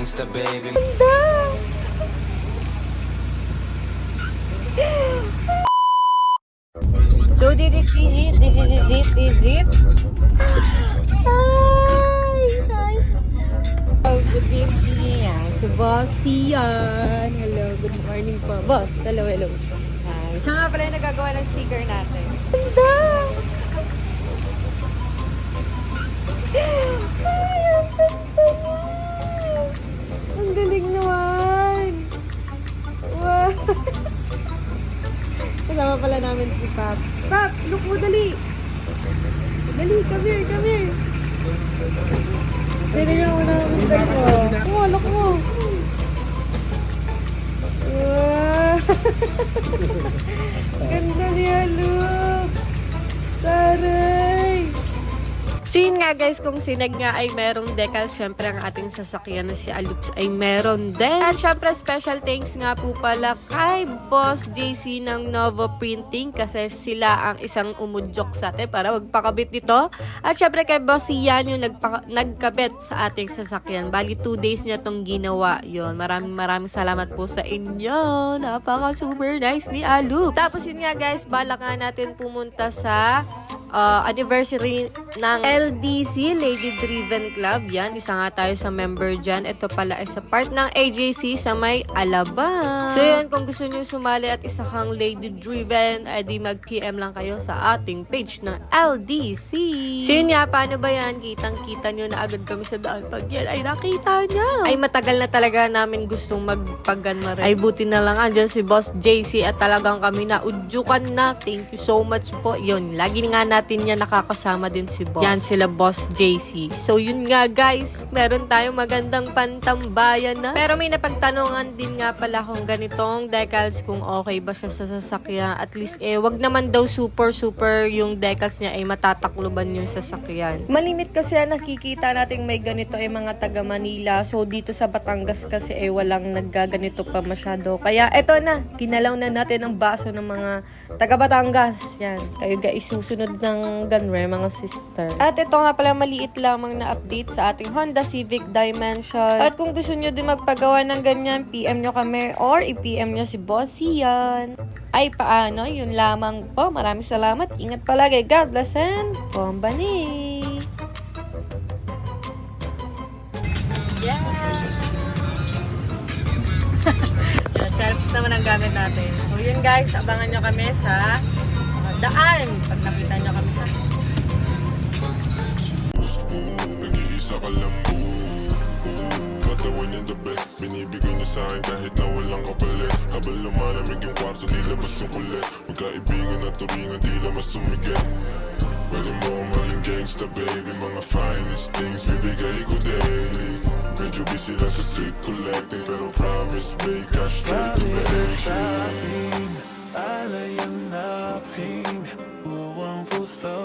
gangsta, baby. So this is it. This is it. Hi. Oh, good evening. So, boss, yan. Hello, good morning po. Boss, hello. Hi. Siya nga pala yung nagagawa ng sticker natin. Ganda! Ay, ang ganda niya! Ang galing naman! Wow! Kasama pala namin si Paps. Paps, look mo, dali! Dali, come here! Tinignan mo na ang dalawa. Oh, look mo! Wow! Ganda niya, look! Taray! So yun nga guys, kung sinag nga ay merong decal, syempre ang ating sasakyan na si Aloops ay meron din. At syempre special thanks nga po pala kay Boss JC ng Novo Printing kasi sila ang isang umudyok sa atin para magpakabit nito. At syempre kay Boss Ian yung nagkabit sa ating sasakyan. Bali 2 days niya tong ginawa yun. Maraming salamat po sa inyo. Napaka super nice ni Aloops. Tapos yun nga guys, balak nga natin pumunta sa anniversary ng LDC, Lady Driven Club. Yan, isa nga tayo sa member dyan. Ito pala ay sa part ng AJC sa may Alabang. So yan, kung gusto nyo sumali at isa kang Lady Driven, edi mag-PM lang kayo sa ating page ng LDC. So yun nga, paano ba yan? Kitang-kita nyo na agad kami sa daan. Pag yan ay nakita nyo. Ay matagal na talaga namin gustong magpaganma rin. Ay buti na lang andyan si Boss JC at talagang kami na udyukan na. Thank you so much po. Yun, lagi nga natin niya nakakasama din si Boss. Yan sila Boss JC. So yun nga guys, meron tayong magandang pantambayan na. Pero may napagtanungan din nga pala kung ganitong decals kung okay ba siya sa sasakyan. At least wag naman daw super yung decals niya ay matatakluban yung sasakyan. Malimit kasi nakikita natin may ganito ay mga taga Manila. So dito sa Batangas kasi walang naggaganito pa masyado. Kaya eto na, kinalaw na natin ang baso ng mga taga Batangas. Yan, kayo guys susunod ng ganre mga sister. At ito nga pala maliit lamang na update sa ating Honda Civic Dimension. At kung gusto nyo din magpagawa ng ganyan, PM nyo kami or i-PM nyo si Boss Ian. Ay paano, yun lamang po. Maraming salamat. Ingat palagi. God bless and Bombani. Yeah! Selfies naman ang gamit natin. So yun guys, abangan nyo kami sa daan. Pag nakita nyo kami ha. Nag-iisa ka lang katawan yung the best. Binibigay niya sa akin kahit na walang kapalit. Habang lumalamig yung kwarto, di labas yung kulit. Magkaibigan at turingan, di labas sumigat. Pwede mo akong maging gangsta baby. Mga finest things bibigay ko daily. Medyo busy lang sa street collecting, pero promise make cash straight to me. Alay ang naping buwang puso.